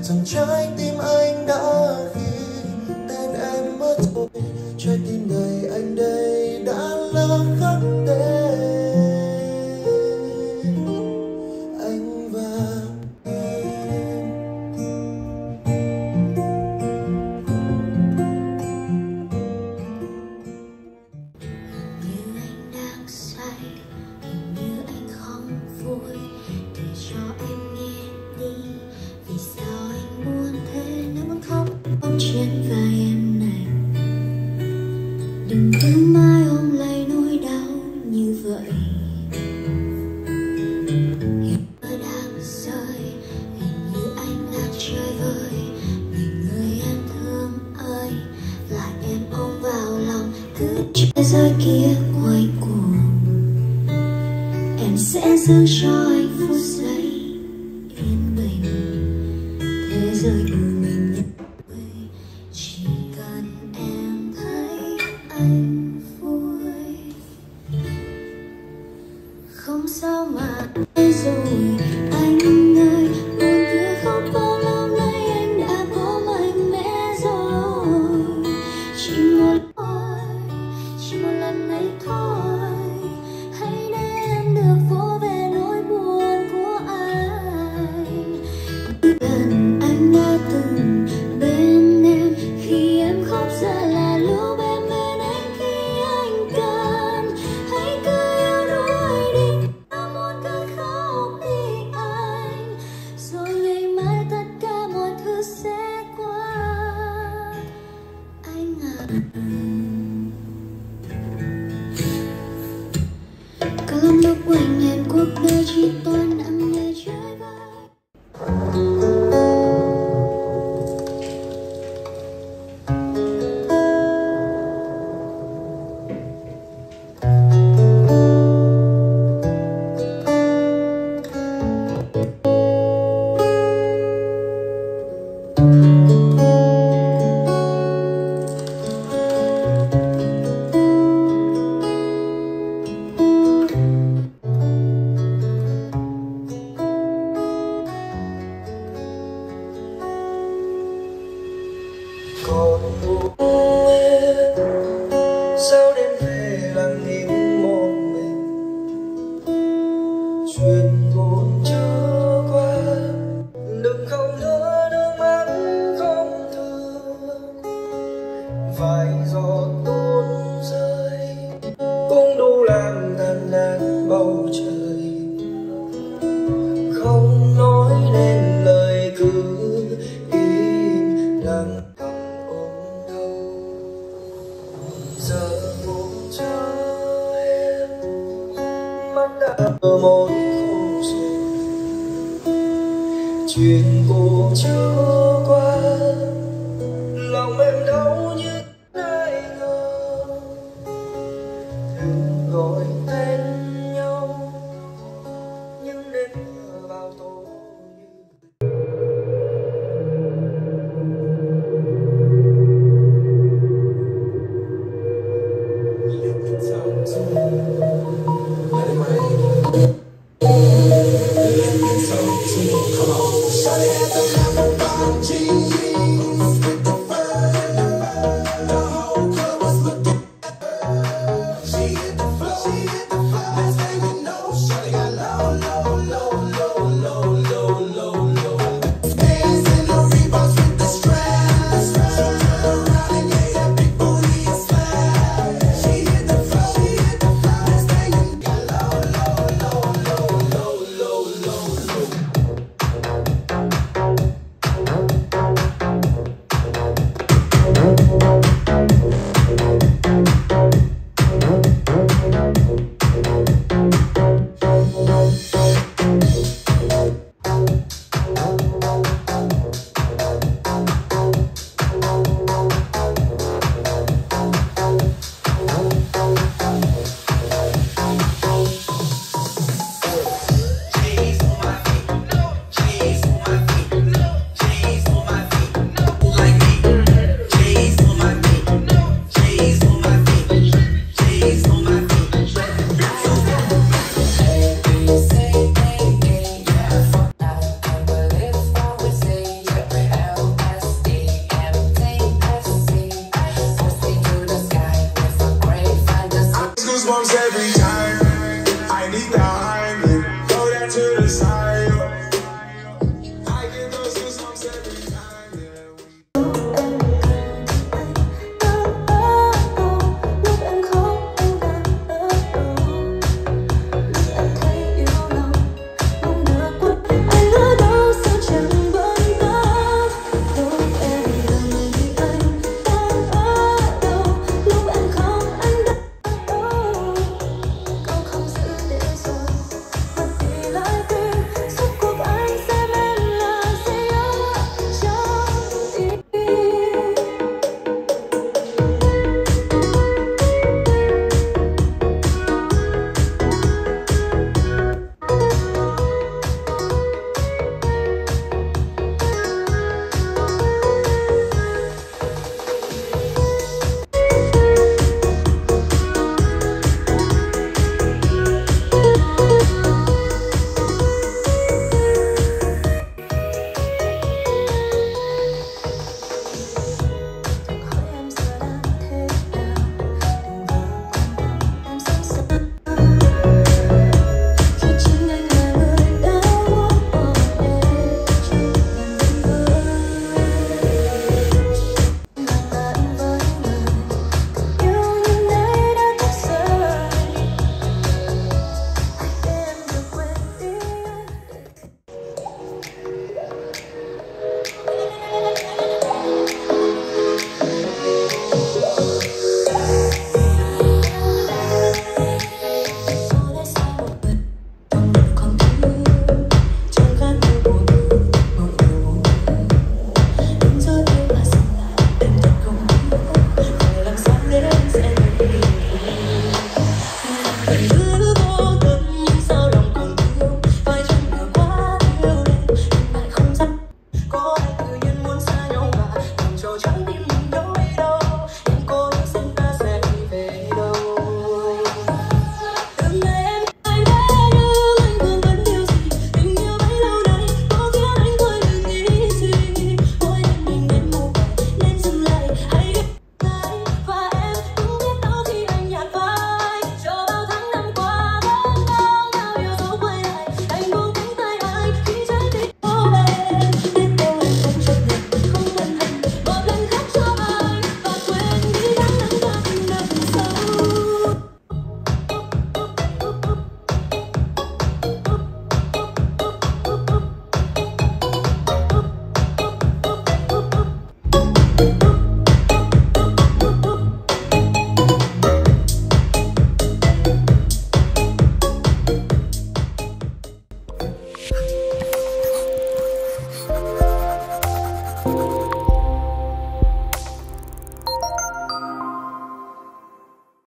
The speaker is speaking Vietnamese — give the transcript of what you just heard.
rằng trái tim anh đã ghi tên em mất rồi. Trái tim này anh đây đã là khắc tên anh và em. Như anh đang say, hình như anh không vui, kể cho em nghe đi, vì sao anh buồn thế? Nếu muốn khóc ôm trên vai em này, đừng cứ mãi ôm lấy nỗi đau như vậy. Hình mưa đang rơi, hình như anh lạc trời vơi, nhìn người em thương ơi, lại em ôm vào lòng. Cứ thế giới kia quay cuồng, em sẽ giữ cho anh phút giây yên bình. Thế giới của mình nhẹ vơi, chỉ cần em thấy anh vui. Không sao mà thấy rồi anh ơi, buồn cứ khóc bao lâu nay anh đã có mạnh mẽ rồi. Chỉ một lần ấy thôi, hãy để em được vỗ về nỗi buồn của anh. Gần anh đã từng bên em khi em khóc, giờ là lúc em bên anh khi anh cần. Hãy cứ yêu đuổi đi, em muốn cứ khóc vì anh, rồi ngày mai tất cả mọi thứ sẽ qua. Anh à, có lúc quanh em cuộc đời chỉ toàn nằm nghe trái vai. Còn buồn em, sao đêm về lặng im một mình, chuyện buồn chưa qua, đừng khóc nữa nước mắt không thương. Vài giọt tuôn rơi cũng đủ làm tan nát bầu trời, không nói nên lời cứ im lặng. Giờ một cho em, mắt đã mơ mỏi khô rồi, chuyện cũ chưa qua, lòng em đau